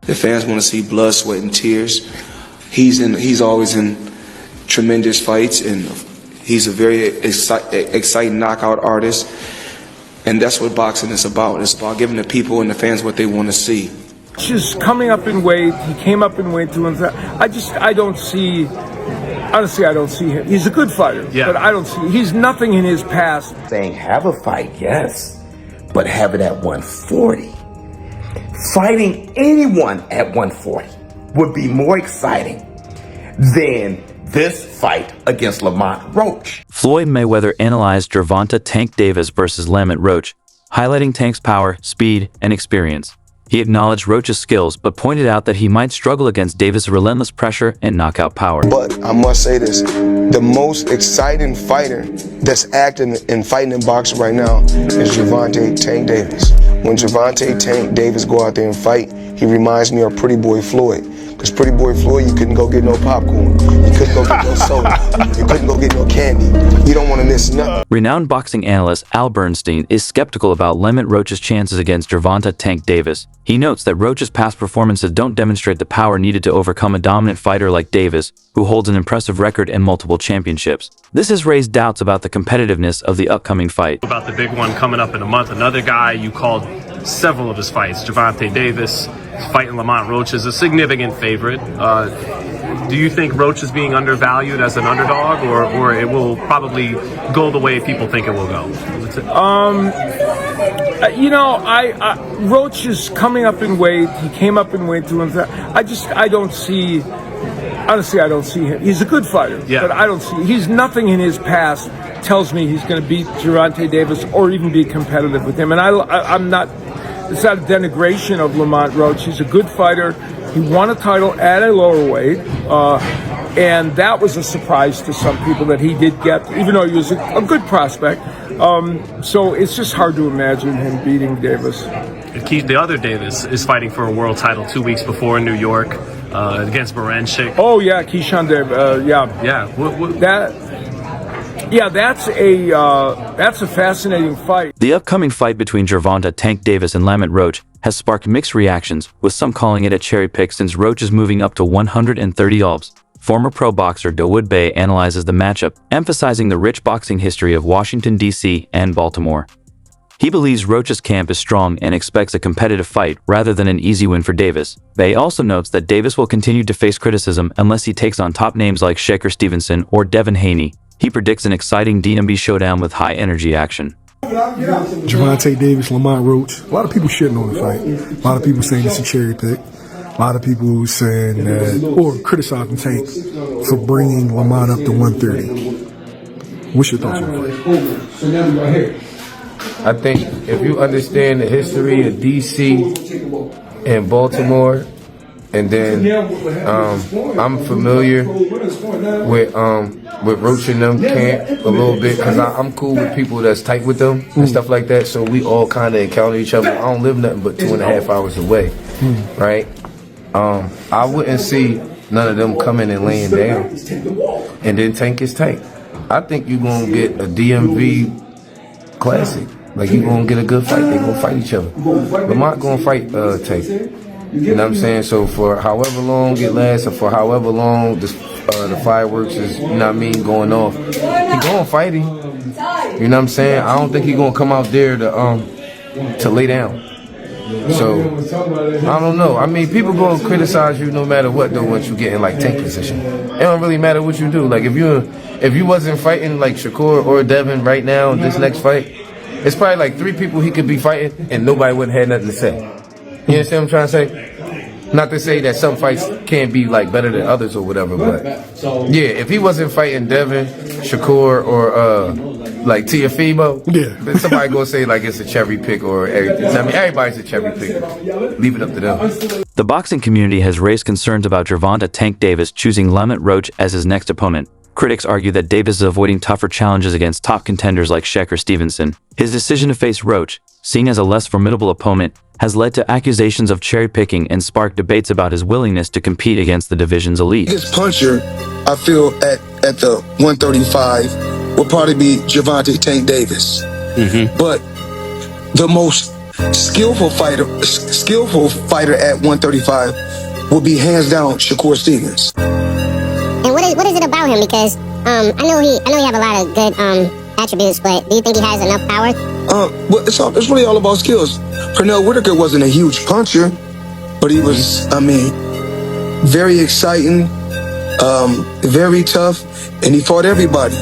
The fans want to see blood, sweat, and tears. He's always in tremendous fights, and he's a very exciting knockout artist. And that's what boxing is about. It's about giving the people and the fans what they want to see. Just coming up in weight. He came up in weight too. I don't see. Honestly, I don't see him. He's a good fighter, but I don't see. He's nothing in his past. Saying have a fight, yes, but have it at 140. Fighting anyone at 140 would be more exciting than this fight against Lamont Roach. Floyd Mayweather analyzed Gervonta Tank Davis versus Lamont Roach, highlighting Tank's power, speed, and experience. He acknowledged Roach's skills, but pointed out that he might struggle against Davis' relentless pressure and knockout power. But I must say this, the most exciting fighter that's acting and fighting in boxing right now is Gervonta Tank Davis. When Gervonta Tank Davis go out there and fight, he reminds me of Pretty Boy Floyd. Because Pretty Boy Floyd, you couldn't go get no popcorn. You couldn't go get no soda. You couldn't go get no candy. You don't want to miss nothing. Renowned boxing analyst Al Bernstein is skeptical about Lamont Roach's chances against Gervonta Tank Davis. He notes that Roach's past performances don't demonstrate the power needed to overcome a dominant fighter like Davis, who holds an impressive record and multiple championships. This has raised doubts about the competitiveness of the upcoming fight. About the big one coming up in a month, another guy you called several of his fights, Gervonta Davis, fighting Lamont Roach, is a significant favorite. Do you think Roach is being undervalued as an underdog, or it will probably go the way people think it will go? Roach is coming up in weight. He came up in weight too. I don't see. Honestly, I don't see him. He's a good fighter, but I don't see. He's nothing in his past tells me he's going to beat Gervonta Davis or even be competitive with him. And I'm not. It's not a denigration of Lamont Roach. He's a good fighter. He won a title at a lower weight, and that was a surprise to some people that he did get, even though he was a good prospect. So it's just hard to imagine him beating Davis. The other Davis is fighting for a world title 2 weeks before in New York against Baranchik. Oh yeah, Keyshawn Davis. That's a fascinating fight. The upcoming fight between Gervonta Tank Davis and Lamont Roach has sparked mixed reactions, with some calling it a cherry pick since Roach is moving up to 130 albs. Former pro boxer Dawood Bey analyzes the matchup, emphasizing the rich boxing history of Washington, D.C. and Baltimore. He believes Roach's camp is strong and expects a competitive fight rather than an easy win for Davis. Bey also notes that Davis will continue to face criticism unless he takes on top names like Shakur Stevenson or Devin Haney. He predicts an exciting DMB showdown with high-energy action. Gervonta Davis, Lamont Roach. A lot of people shitting on the fight. A lot of people saying it's a cherry pick. A lot of people saying that, or criticizing Tank for bringing Lamont up to 130. What's your thoughts on the fight? I think if you understand the history of DC and Baltimore, and then I'm familiar with Roach and them camp a little bit because I'm cool with people that's tight with them and stuff like that. So we all kind of encounter each other. I don't live nothing but 2.5 hours away, right? I wouldn't see none of them coming and laying down. And then Tank is Tank. I think you're gonna get a DMV classic. Like you're gonna get a good fight. They're gonna fight each other. Lamont gonna fight Tank. You know what I'm saying? So for however long it lasts, or for however long the fireworks is, you know what I mean, going off, he gonna fight him. You know what I'm saying? I don't think he gonna come out there to lay down. So I don't know. I mean, people gonna criticize you no matter what though once you get in like tank position. It don't really matter what you do. Like if you wasn't fighting like Shakur or Devin right now in this next fight, it's probably like 3 people he could be fighting and nobody wouldn't have nothing to say. You understand what I'm trying to say? Not to say that some fights can't be like better than others or whatever, but yeah, if he wasn't fighting Devin, Shakur, or like Tiafimo, then somebody gonna say like it's a cherry pick or everything. I mean, everybody's a cherry pick. Leave it up to them. The boxing community has raised concerns about Gervonta Tank Davis choosing Lamont Roach as his next opponent. Critics argue that Davis is avoiding tougher challenges against top contenders like Shakur Stevenson. His decision to face Roach, seen as a less formidable opponent, has led to accusations of cherry-picking and sparked debates about his willingness to compete against the division's elite. His puncher, I feel, at the 135 will probably be Gervonta Tank Davis. But the most skillful fighter at 135 will be hands down Shakur Stevens. And what is it about him? Because I know he have a lot of good attributes, but do you think he has enough power? Well, it's really all about skills. Pernell Whitaker wasn't a huge puncher, but he was, very exciting, very tough, and he fought everybody.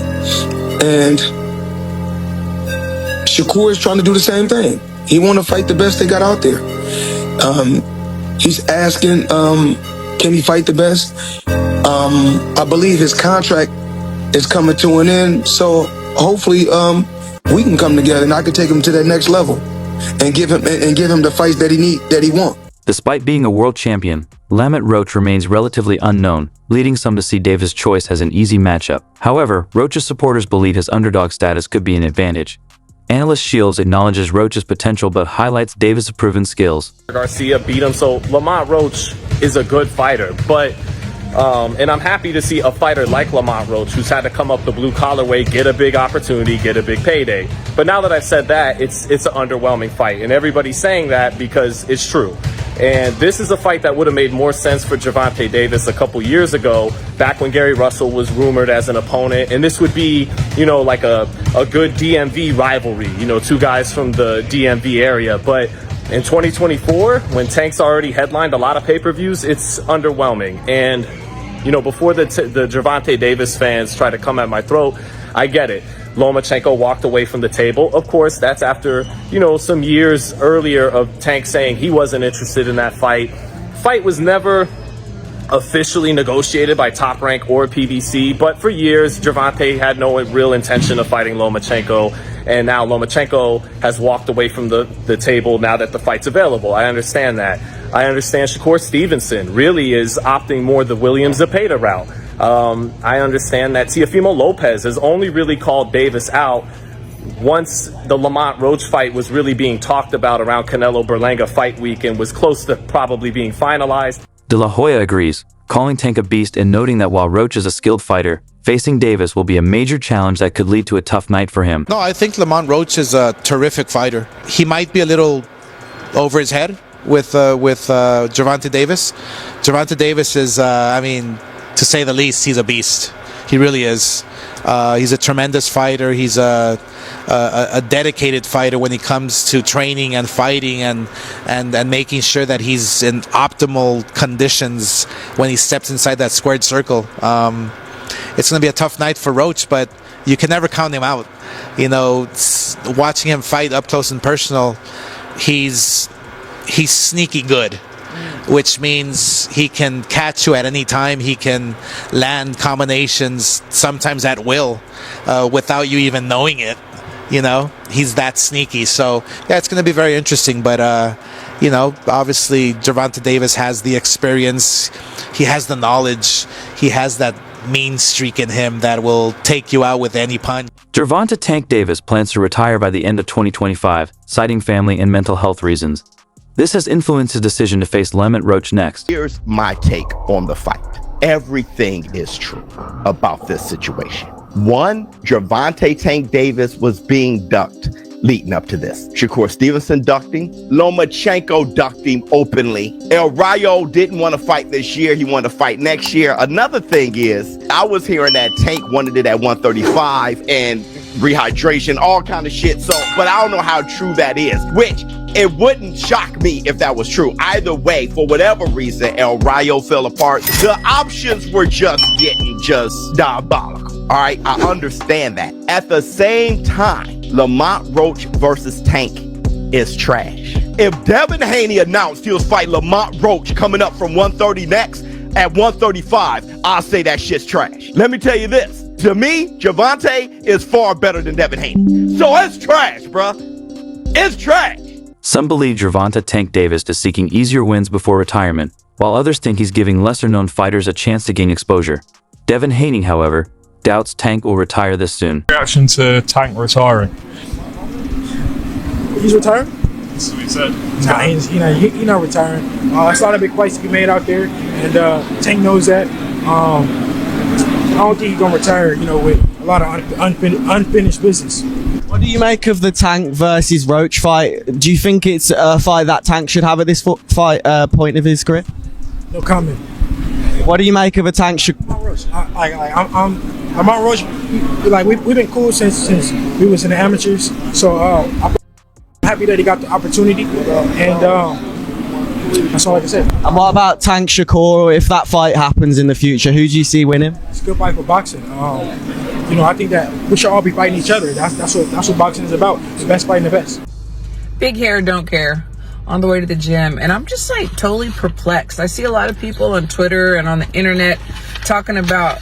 And Shakur is trying to do the same thing. He want to fight the best they got out there. He's asking, can he fight the best? I believe his contract is coming to an end, so hopefully we can come together and I can take him to that next level and give him the fights that he wants. Despite being a world champion, Lamont Roach remains relatively unknown, leading some to see Davis' choice as an easy matchup. However, Roach's supporters believe his underdog status could be an advantage. Analyst Shields acknowledges Roach's potential but highlights Davis' proven skills. Garcia beat him, so Lamont Roach is a good fighter, but and I'm happy to see a fighter like Lamont Roach, who's had to come up the blue-collar way, get a big opportunity, get a big payday. But now that I've said that, it's an underwhelming fight, and everybody's saying that because it's true. And this is a fight that would have made more sense for Gervonta Davis a couple years ago, back when Gary Russell was rumored as an opponent. And this would be, like a good DMV rivalry, two guys from the DMV area. But in 2024, when Tank's already headlined a lot of pay-per-views, it's underwhelming. And, before the Gervonta Davis fans try to come at my throat, I get it. Lomachenko walked away from the table. Of course, that's after, some years earlier of Tank saying he wasn't interested in that fight. Fight was never officially negotiated by Top Rank or PBC, but for years, Gervonta had no real intention of fighting Lomachenko, and now Lomachenko has walked away from the table now that the fight's available. I understand that. I understand Shakur Stevenson really is opting more the Williams-Zepeda route. I understand that Teofimo Lopez has only really called Davis out once the Lamont Roach fight was really being talked about around Canelo Berlanga fight week and was close to probably being finalized. De La Hoya agrees, calling Tank a beast and noting that while Roach is a skilled fighter, facing Davis will be a major challenge that could lead to a tough night for him. No, I think Lamont Roach is a terrific fighter. He might be a little over his head with Gervonta Davis. Gervonta Davis is, to say the least, he's a beast. He really is. He's a tremendous fighter. He's a dedicated fighter when it comes to training and fighting and making sure that he's in optimal conditions when he steps inside that squared circle. It's going to be a tough night for Roach, but you can never count him out. Watching him fight up close and personal, he's sneaky good, which means he can catch you at any time. He can land combinations, sometimes at will, without you even knowing it. He's that sneaky. So, yeah, it's going to be very interesting. But, obviously Gervonta Davis has the experience. He has the knowledge. He has that mean streak in him that will take you out with any punch. Gervonta Tank Davis plans to retire by the end of 2025, citing family and mental health reasons. This has influenced his decision to face Lamont Roach next. Here's my take on the fight. Everything is true about this situation. One, Gervonta Tank Davis was being ducked leading up to this. Shakur Stevenson ducked him. Lomachenko ducked him openly. El Rayo didn't want to fight this year. He wanted to fight next year. Another thing is, I was hearing that Tank wanted it at 135 and rehydration, all kind of shit. So, but I don't know how true that is, which it wouldn't shock me if that was true. Either way, for whatever reason, El Rayo fell apart. The options were just getting diabolical. All right, I understand that. At the same time, Lamont Roach versus Tank is trash. If Devin Haney announced he was fighting Lamont Roach coming up from 130 next at 135, I'll say that shit's trash. Let me tell you this. To me, Gervonta is far better than Devin Haney. So it's trash, bruh. It's trash. Some believe Gervonta Tank Davis is seeking easier wins before retirement, while others think he's giving lesser-known fighters a chance to gain exposure. Devin Haney, however, doubts Tank will retire this soon. Reaction to Tank retiring? He's retiring? That's what he said. Nah, he's not retiring. It's a lot of big fights to be made out there, and Tank knows that. I don't think he's gonna retire. With a lot of unfinished business. What do you make of the Tank versus Roach fight? Do you think it's a fight that Tank should have at this point of his career? No comment. What do you make of a Tank? Lamont Roach. I'm Lamont Roach. We've been cool since we was in the amateurs. So I'm happy that he got the opportunity, and that's all I can say. And what about Tank Shakur? If that fight happens in the future, who do you see winning? It's a good fight for boxing. I think that we should all be fighting each other. That's what boxing is about. It's the best fighting the best. Big hair, don't care. On the way to the gym, and I'm just like totally perplexed. I see a lot of people on Twitter and on the internet talking about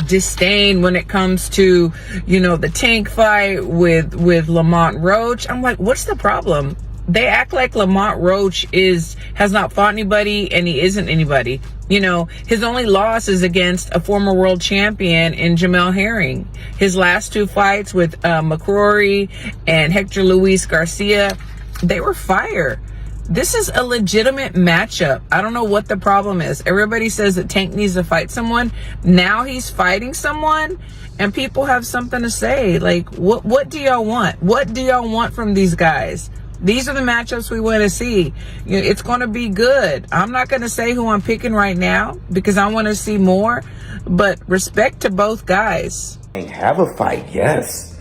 disdain when it comes to, the Tank fight with Lamont Roach. I'm like, what's the problem? They act like Lamont Roach has not fought anybody, and he isn't anybody. His only loss is against a former world champion in Jamel Herring. His last two fights with McCrory and Hector Luis Garcia, they were fire. This is a legitimate matchup. I don't know what the problem is. Everybody says that Tank needs to fight someone. Now he's fighting someone, and people have something to say. Like, what do y'all want? What do y'all want from these guys? These are the matchups we want to see. It's going to be good. I'm not going to say who I'm picking right now because I want to see more, but respect to both guys. Have a fight, yes,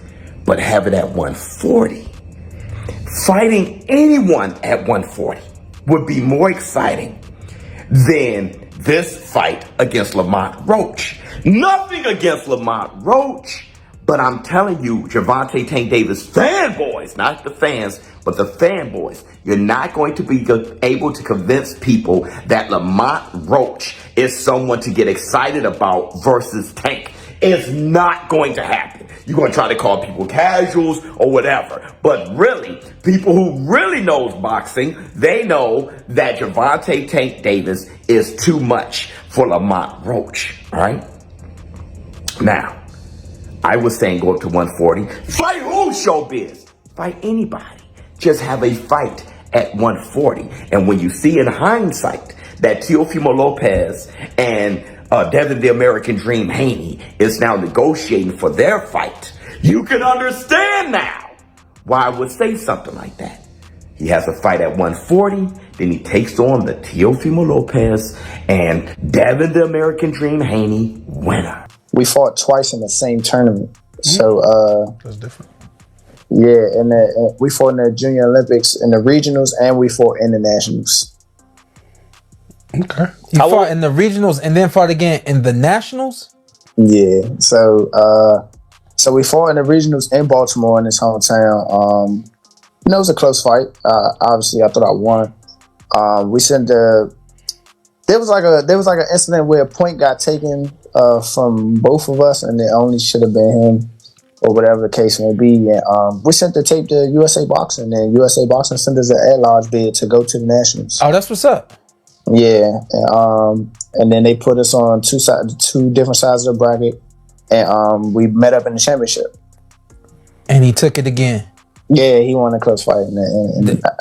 but have it at 140. Fighting anyone at 140 would be more exciting than this fight against Lamont Roach. Nothing against Lamont Roach, but I'm telling you, Gervonta Tank Davis fanboys, not the fans, but the fanboys, you're not going to be able to convince people that Lamont Roach is someone to get excited about versus Tank. It's not going to happen. You're going to try to call people casuals or whatever. But really, people who really knows boxing, they know that Gervonta Tank Davis is too much for Lamont Roach. All right? Now, I was saying go up to 140. Fight who, showbiz? Fight anybody. Just have a fight at 140. And when you see in hindsight that Teofimo Lopez and Devin the American Dream Haney is now negotiating for their fight, you can understand now why I would say something like that. He has a fight at 140, then he takes on the Teofimo Lopez and Devin the American Dream Haney winner. We fought twice in the same tournament. So that's different. Yeah, and we fought in the Junior Olympics, in the regionals, and we fought in the nationals. Okay. You fought in the regionals and then fought again in the nationals? Yeah. So we fought in the regionals in Baltimore, in his hometown. It was a close fight. Obviously, I thought I won. There was like an incident where a point got taken from both of us, and it only should have been him, or whatever the case may be. And we sent the tape to USA Boxing, and USA Boxing sent us an at-large bid to go to the nationals. Oh, that's what's up. Yeah, and then they put us on two different sides of the bracket, and we met up in the championship. And he took it again. Yeah, he won a close fight, and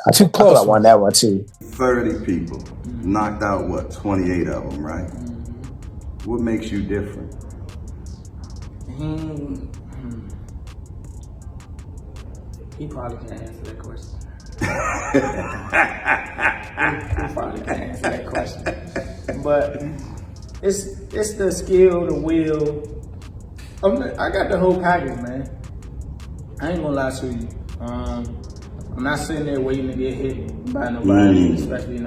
I thought I won that one too. 30 people, knocked out 28 of them, right? What makes you different? He probably can't answer that question. He probably can't answer that question. But it's the skill, the will. I got the whole package, man. I ain't gonna lie to you. I'm not sitting there waiting to get hit by nobody, especially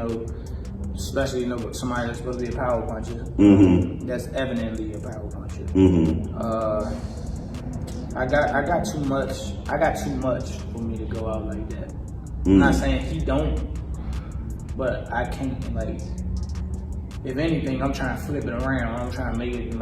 somebody that's supposed to be a power puncher. That's evidently a power puncher. I got too much for me to go out like that. I'm not saying he don't, but I can't, like, if anything, I'm trying to flip it around. I'm trying to make it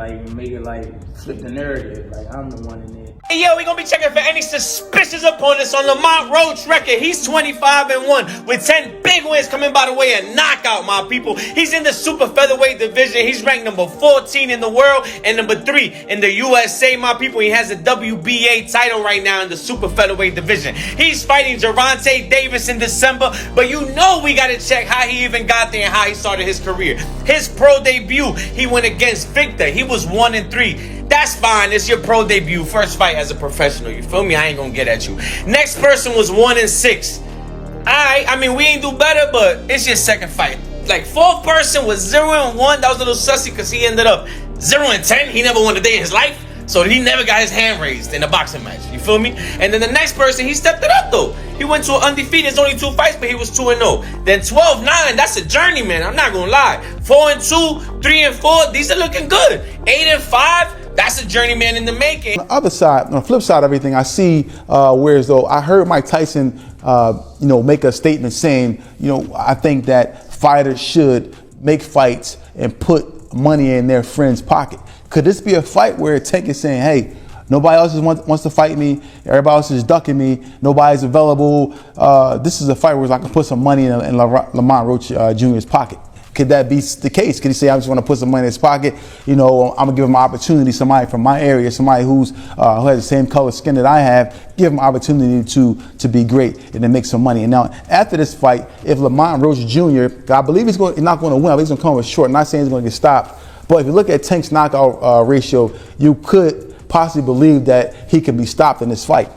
flip the narrative. Like, I'm the one in there. Hey, yo, we gonna be checking for any suspicious opponents on Lamont Roach record. He's 25-1 with 10 big wins coming by the way of knockout, my people. He's in the super featherweight division. He's ranked number 14 in the world and number 3 in the USA, my people. He has a WBA title right now in the super featherweight division. He's fighting Gervonta Davis in December, but you know we gotta check how he even got there and how he started his career. His pro debut, he went against Victor. He was 1-3. That's fine. It's your pro debut, first fight as a professional. You feel me? I ain't gonna get at you. Next person was 1-6. Alright, I mean, we ain't do better, but it's your second fight. Like, fourth person was 0-1. That was a little sussy because he ended up 0-10. He never won a day in his life. So he never got his hand raised in a boxing match. You feel me? And then the next person, he stepped it up though. He went to undefeated. It's only 2 fights, but he was 2-0. Then 12-9, that's a journey, man. I'm not gonna lie. 4-2, 3-4, these are looking good. 8-5, that's a journeyman in the making. On the other side, on the flip side of everything, I see whereas though I heard Mike Tyson, make a statement saying, I think that fighters should make fights and put money in their friend's pocket. Could this be a fight where Tank is saying, hey, nobody else wants to fight me, everybody else is ducking me, nobody's available. This is a fight where I can put some money in Lamont Roach Jr.'s pocket. Could that be the case? Could he say, I just want to put some money in his pocket? I'm gonna give him an opportunity, somebody from my area, somebody who has the same color skin that I have, give him an opportunity to be great and to make some money. And now after this fight, if Lamont Roach Jr., I believe he's not going to win, I believe he's going to come up short. I'm not saying he's going to get stopped, but if you look at Tank's knockout ratio, you could possibly believe that he can be stopped in this fight.